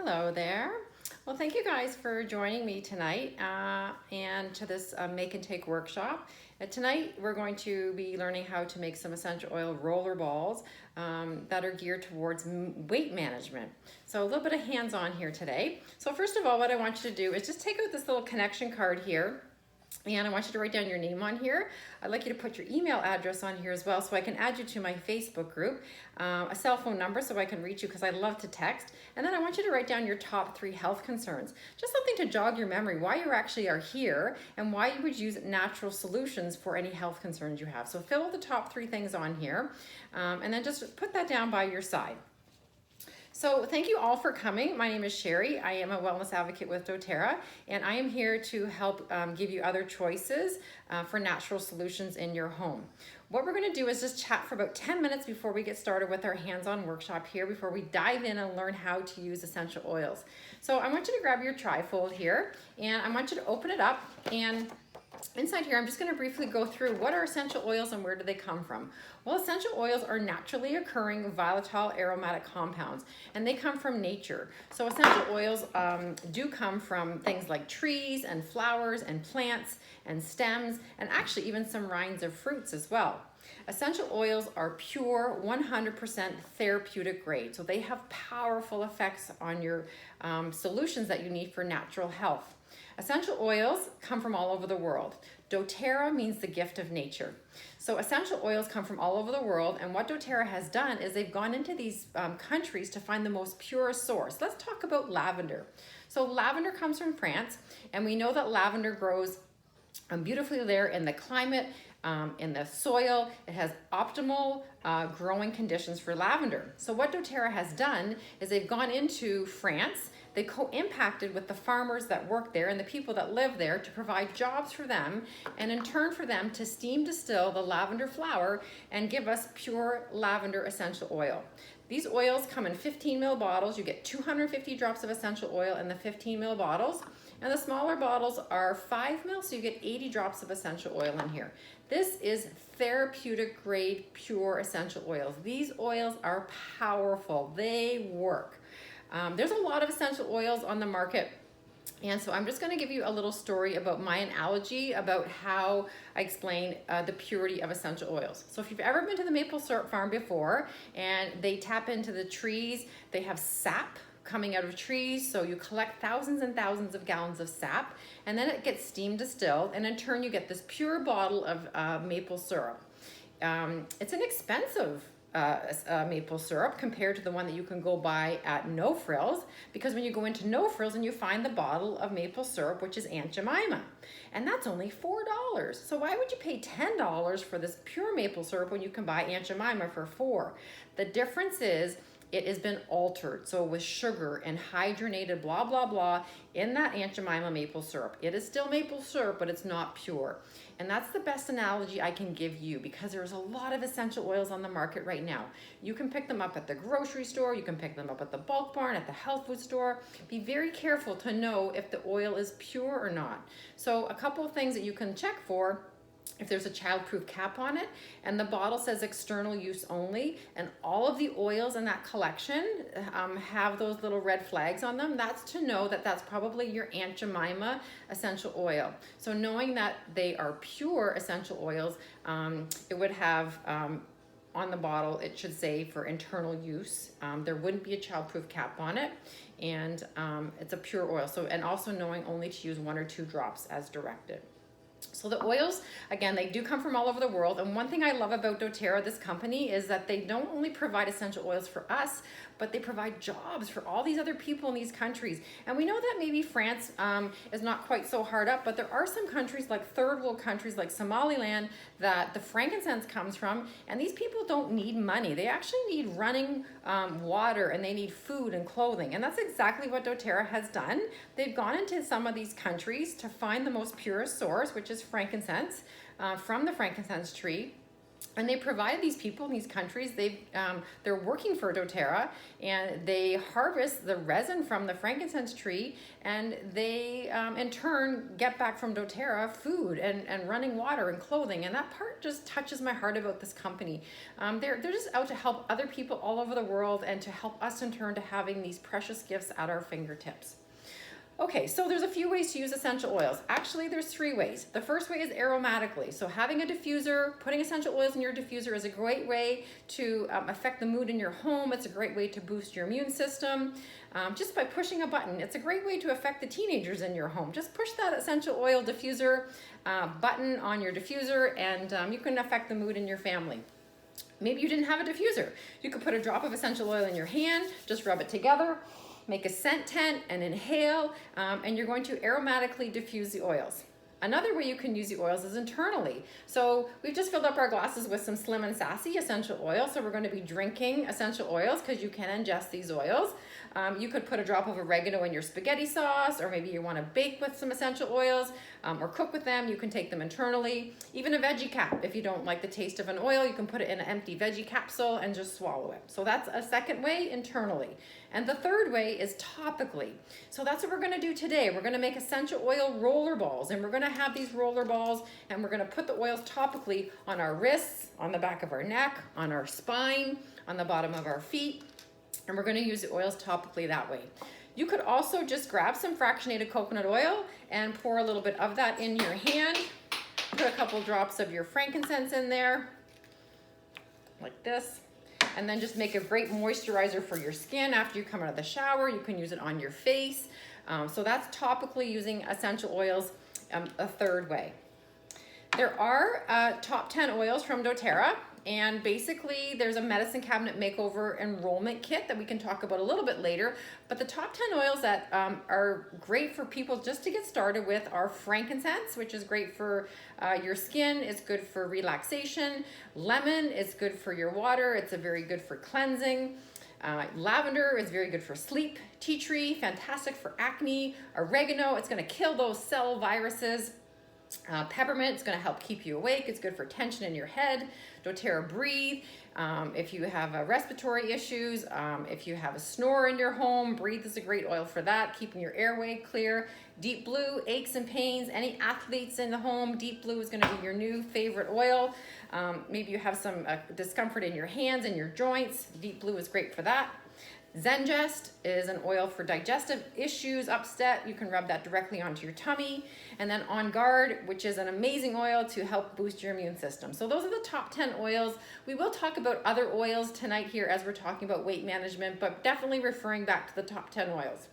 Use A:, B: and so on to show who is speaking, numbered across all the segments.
A: Hello there. Well, thank you guys for joining me tonight and to this make and take workshop. Tonight we're going to be learning how to make some essential oil roller balls that are geared towards weight management. So a little bit of hands-on here today. So first of all, what I want you to do is just take out this little connection card here. And I want you to write down your name on here. I'd like you to put your email address on here as well so I can add you to my Facebook group, a cell phone number so I can reach you because I love to text. And then I want you to write down your top 3 health concerns. Just something to jog your memory, why you actually are here and why you would use natural solutions for any health concerns you have. So fill the top 3 things on here and then just put that down by your side. So thank you all for coming. My name is Sherry. I am a wellness advocate with doTERRA, and I am here to help give you other choices for natural solutions in your home. What we're gonna do is just chat for about 10 minutes before we get started with our hands-on workshop here, before we dive in and learn how to use essential oils. So I want you to grab your trifold here, and I want you to open it up, and inside here, I'm just going to briefly go through what are essential oils and where do they come from. Well, essential oils are naturally occurring volatile aromatic compounds, and they come from nature. So essential oils do come from things like trees and flowers and plants and stems, and actually even some rinds of fruits as well. Essential oils are pure, 100% therapeutic grade, so they have powerful effects on your solutions that you need for natural health. Essential oils come from all over the world. doTERRA means the gift of nature. So essential oils come from all over the world, and what doTERRA has done is they've gone into these countries to find the most pure source. Let's talk about lavender. So lavender comes from France, and we know that lavender grows beautifully there in the climate, in the soil. It has optimal growing conditions for lavender. So what doTERRA has done is they've gone into France. They co-impacted with the farmers that work there and the people that live there to provide jobs for them, and in turn for them to steam distill the lavender flower and give us pure lavender essential oil. These oils come in 15 ml bottles. You get 250 drops of essential oil in the 15 ml bottles, and the smaller bottles are 5 ml, so you get 80 drops of essential oil in here. This is therapeutic grade pure essential oils. These oils are powerful. They work. There's a lot of essential oils on the market, and so I'm just going to give you a little story about my analogy about how I explain the purity of essential oils. So if you've ever been to the maple syrup farm before and they tap into the trees, they have sap coming out of trees, so you collect thousands and thousands of gallons of sap, and then it gets steam distilled, and in turn you get this pure bottle of maple syrup. It's an expensive maple syrup compared to the one that you can go buy at No Frills, because when you go into No Frills and you find the bottle of maple syrup, which is Aunt Jemima, and that's only $4. So why would you pay $10 for this pure maple syrup when you can buy Aunt Jemima for $4? The difference is it has been altered, so with sugar and hydrogenated blah blah blah in that Aunt Jemima maple syrup. It is still maple syrup, but it's not pure. And that's the best analogy I can give you, because there's a lot of essential oils on the market right now. You can pick them up at the grocery store, you can pick them up at the bulk barn, at the health food store. Be very careful to know if the oil is pure or not. So a couple of things that you can check for: if there's a childproof cap on it and the bottle says external use only, and all of the oils in that collection have those little red flags on them, that's to know that that's probably your Aunt Jemima essential oil. So knowing that they are pure essential oils, it would have on the bottle, it should say for internal use. There wouldn't be a childproof cap on it, and it's a pure oil. So, and also knowing only to use 1 or 2 drops as directed. So the oils, again, they do come from all over the world. And one thing I love about doTERRA, this company, is that they don't only provide essential oils for us, but they provide jobs for all these other people in these countries. And we know that maybe France is not quite so hard up, but there are some countries like third world countries like Somaliland that the frankincense comes from, and these people don't need money. They actually need running water, and they need food and clothing. And that's exactly what doTERRA has done. They've gone into some of these countries to find the most purest source, which is frankincense, from the frankincense tree. And they provide these people in these countries, they're working for doTERRA, and they harvest the resin from the frankincense tree, and they in turn get back from doTERRA food and running water and clothing. And that part just touches my heart about this company. They're just out to help other people all over the world, and to help us in turn to having these precious gifts at our fingertips. Okay, so there's a few ways to use essential oils. Actually, there's 3 ways. The first way is aromatically. So having a diffuser, putting essential oils in your diffuser is a great way to affect the mood in your home. It's a great way to boost your immune system. Just by pushing a button, it's a great way to affect the teenagers in your home. Just push that essential oil diffuser button on your diffuser, and you can affect the mood in your family. Maybe you didn't have a diffuser. You could put a drop of essential oil in your hand, just rub it together, make a scent tent and inhale, and you're going to aromatically diffuse the oils. Another way you can use the oils is internally. So we've just filled up our glasses with some Slim and Sassy essential oil. So we're going to be drinking essential oils because you can ingest these oils. You could put a drop of oregano in your spaghetti sauce, or maybe you want to bake with some essential oils or cook with them. You can take them internally. Even a veggie cap. If you don't like the taste of an oil, you can put it in an empty veggie capsule and just swallow it. So that's a second way, internally. And the third way is topically. So that's what we're going to do today. We're going to make essential oil roller balls, and we're going to have these roller balls, and we're going to put the oils topically on our wrists, on the back of our neck, on our spine, on the bottom of our feet, and we're going to use the oils topically that way. You could also just grab some fractionated coconut oil and pour a little bit of that in your hand. Put a couple drops of your frankincense in there, like this. And then just make a great moisturizer for your skin after you come out of the shower. You can use it on your face. So that's topically using essential oils, a third way. There are top 10 oils from doTERRA, and basically there's a medicine cabinet makeover enrollment kit that we can talk about a little bit later. But the top 10 oils that are great for people just to get started with are frankincense, which is great for your skin. It's good for relaxation. Lemon is good for your water. It's very good for cleansing. Lavender is very good for sleep. Tea tree, fantastic for acne. Oregano, it's going to kill those cell viruses. Peppermint is going to help keep you awake. It's good for tension in your head. doTERRA Breathe. If you have respiratory issues, if you have a snore in your home, Breathe is a great oil for that, keeping your airway clear. Deep Blue, aches and pains. Any athletes in the home, Deep Blue is going to be your new favorite oil. Maybe you have some discomfort in your hands and your joints. Deep Blue is great for that. Zengest is an oil for digestive issues, upset. You can rub that directly onto your tummy. And then On Guard, which is an amazing oil to help boost your immune system. So those are the top 10 oils. We will talk about other oils tonight here as we're talking about weight management, but definitely referring back to the top 10 oils.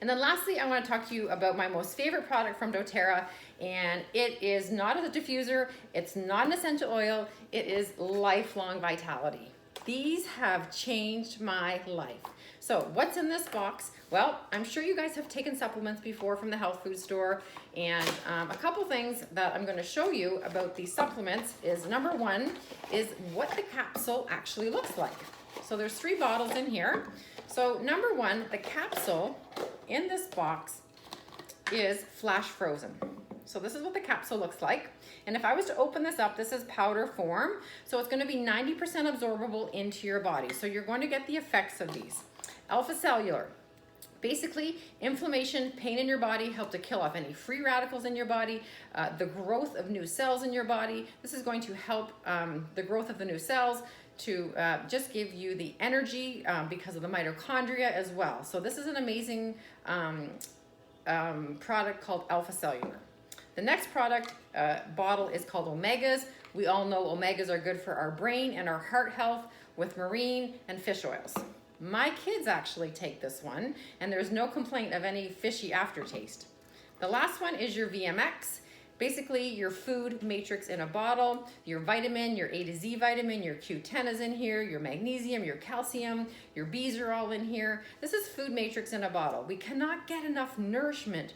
A: And then lastly, I want to talk to you about my most favorite product from doTERRA, and it is not a diffuser, it's not an essential oil, it is Lifelong Vitality. These have changed my life. So what's in this box? Well, I'm sure you guys have taken supplements before from the health food store, and a couple things that I'm going to show you about these supplements is, number one, is what the capsule actually looks like. So there's 3 bottles in here. So number one, the capsule in this box is flash frozen. So this is what the capsule looks like. And if I was to open this up, this is powder form. So it's going to be 90% absorbable into your body. So you're going to get the effects of these. Alpha Cellular. Basically, inflammation, pain in your body, help to kill off any free radicals in your body, the growth of new cells in your body. This is going to help the growth of the new cells to just give you the energy because of the mitochondria as well. So this is an amazing product called Alpha Cellular. The next product bottle is called Omegas. We all know omegas are good for our brain and our heart health with marine and fish oils. My kids actually take this one, and there's no complaint of any fishy aftertaste. The last one is your VMX. Basically, your food matrix in a bottle, your vitamin, your A to Z vitamin, your Q10 is in here, your magnesium, your calcium, your Bs are all in here. This is food matrix in a bottle. We cannot get enough nourishment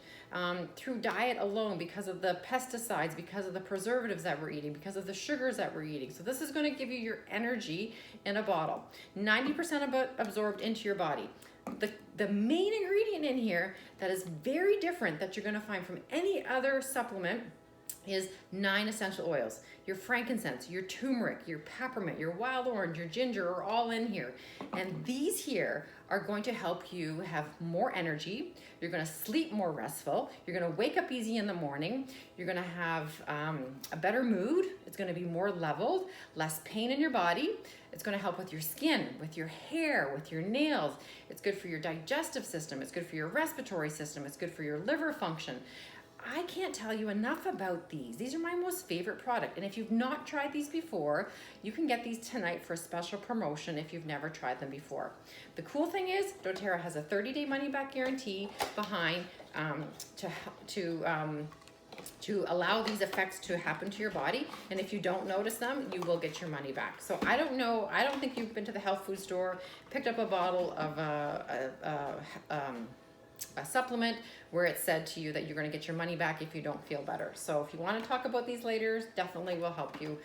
A: through diet alone because of the pesticides, because of the preservatives that we're eating, because of the sugars that we're eating. So this is going to give you your energy in a bottle. 90% absorbed into your body. The main ingredient in here that is very different that you're going to find from any other supplement is 9 essential oils. Your frankincense, your turmeric, your peppermint, your wild orange, your ginger are all in here. And these here are going to help you have more energy. You're gonna sleep more restful. You're gonna wake up easy in the morning. You're gonna have a better mood. It's gonna be more leveled, less pain in your body. It's gonna help with your skin, with your hair, with your nails. It's good for your digestive system. It's good for your respiratory system. It's good for your liver function. I can't tell you enough about these. These are my most favorite product. And if you've not tried these before, you can get these tonight for a special promotion if you've never tried them before. The cool thing is doTERRA has a 30-day money-back guarantee behind to allow these effects to happen to your body. And if you don't notice them, you will get your money back. So I don't think you've been to the health food store, picked up a bottle of a supplement where it said to you that you're going to get your money back if you don't feel better. So if you want to talk about these later, definitely will help you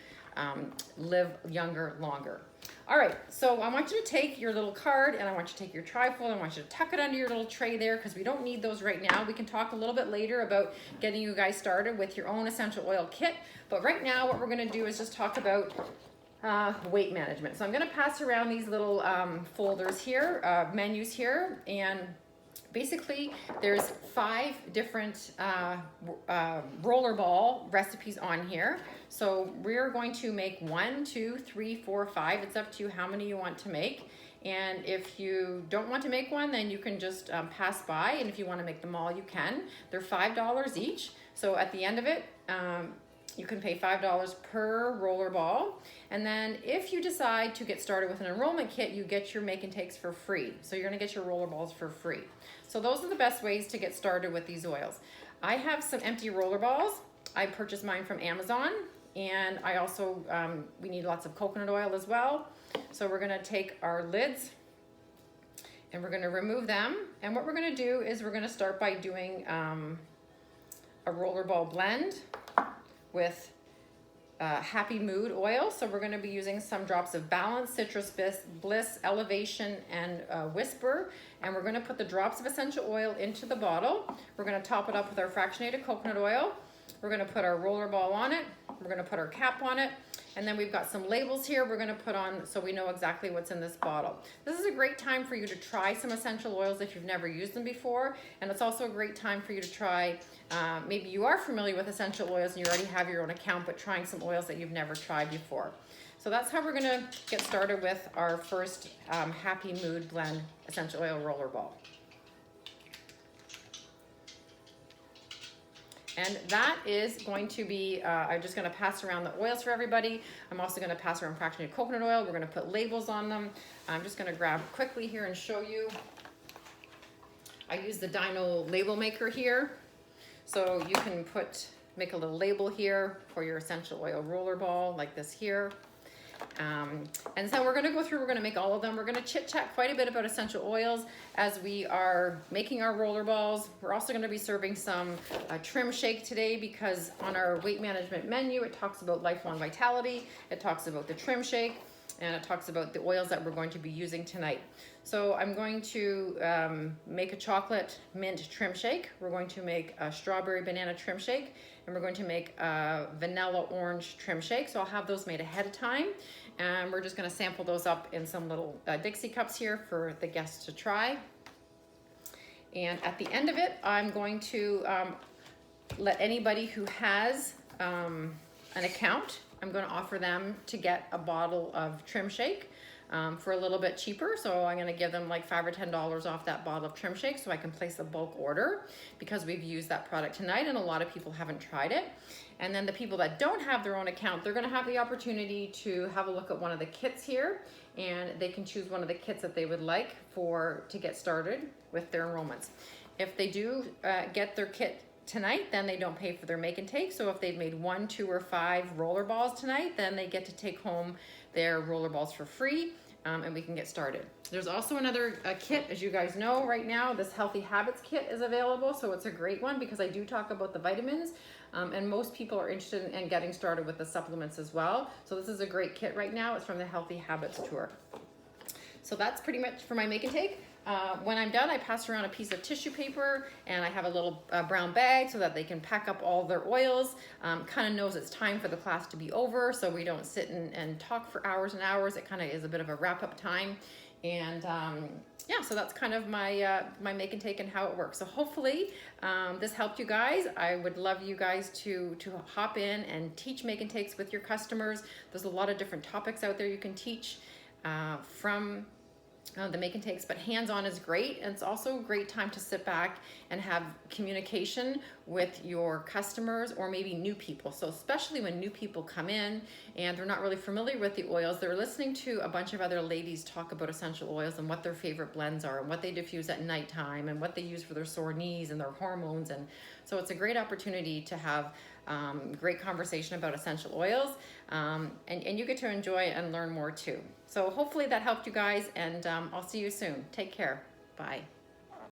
A: live younger, longer. All right, so I want you to take your little card and I want you to take your trifold. I want you to tuck it under your little tray there because we don't need those right now. We can talk a little bit later about getting you guys started with your own essential oil kit. But right now what we're going to do is just talk about weight management. So I'm going to pass around these little folders here, menus here, and basically, there's 5 different rollerball recipes on here. So we're going to make 1, 2, 3, 4, 5. It's up to you how many you want to make. And if you don't want to make one, then you can just pass by. And if you want to make them all, you can. They're $5 each. So at the end of it, you can pay $5 per rollerball. And then if you decide to get started with an enrollment kit, you get your make and takes for free. So you're gonna get your rollerballs for free. So those are the best ways to get started with these oils. I have some empty rollerballs. I purchased mine from Amazon. And I also, we need lots of coconut oil as well. So we're gonna take our lids and we're gonna remove them. And what we're gonna do is we're gonna start by doing a rollerball blend with Happy Mood oil. So we're gonna be using some drops of Balance, Citrus Bliss, Elevation, and Whisper. And we're gonna put the drops of essential oil into the bottle. We're gonna top it up with our fractionated coconut oil. We're gonna put our rollerball on it. We're gonna put our cap on it. And then we've got some labels here we're gonna put on so we know exactly what's in this bottle. This is a great time for you to try some essential oils if you've never used them before. And it's also a great time for you to try, maybe you are familiar with essential oils and you already have your own account, but trying some oils that you've never tried before. So that's how we're gonna get started with our first Happy Mood Blend Essential Oil Rollerball. And that is going to be, I'm just gonna pass around the oils for everybody. I'm also gonna pass around fractionated coconut oil. We're gonna put labels on them. I'm just gonna grab quickly here and show you. I use the Dino label maker here. So you can make a little label here for your essential oil rollerball like this here. And so we're gonna make all of them. We're gonna chit chat quite a bit about essential oils as we are making our roller balls. We're also gonna be serving some trim shake today because on our weight management menu, it talks about lifelong vitality. It talks about the trim shake and it talks about the oils that we're going to be using tonight. So I'm going to make a chocolate mint trim shake. We're going to make a strawberry banana trim shake, and we're going to make a vanilla orange trim shake. So I'll have those made ahead of time. And we're just gonna sample those up in some little Dixie cups here for the guests to try. And at the end of it, I'm going to let anybody who has an account, I'm gonna offer them to get a bottle of trim shake for a little bit cheaper. So I'm gonna give them like $5 or $10 off that bottle of trim shake so I can place a bulk order because we've used that product tonight and a lot of people haven't tried it. And then the people that don't have their own account, they're gonna have the opportunity to have a look at one of the kits here and they can choose one of the kits that they would like to get started with their enrollments. If they do get their kit tonight, then they don't pay for their make and take. So if they've made 1, 2, or 5 roller balls tonight, then they get to take home their roller balls for free. And we can get started. There's also another kit, as you guys know right now, this Healthy Habits kit is available. So it's a great one because I do talk about the vitamins and most people are interested in getting started with the supplements as well. So this is a great kit right now. It's from the Healthy Habits Tour. So that's pretty much for my make and take. When I'm done, I pass around a piece of tissue paper, and I have a little brown bag so that they can pack up all their oils. Kind of knows it's time for the class to be over, so we don't sit and talk for hours and hours. It kind of is a bit of a wrap-up time. And yeah, so that's kind of my my make and take and how it works. So hopefully this helped you guys. I would love you guys to hop in and teach make and takes with your customers. There's a lot of different topics out there you can teach from the make and takes, but hands-on is great. And it's also a great time to sit back and have communication with your customers or maybe new people. So especially when new people come in and they're not really familiar with the oils, they're listening to a bunch of other ladies talk about essential oils and what their favorite blends are and what they diffuse at nighttime and what they use for their sore knees and their hormones. And so it's a great opportunity to have great conversation about essential oils, and you get to enjoy and learn more too. So hopefully that helped you guys, and I'll see you soon. Take care. Bye.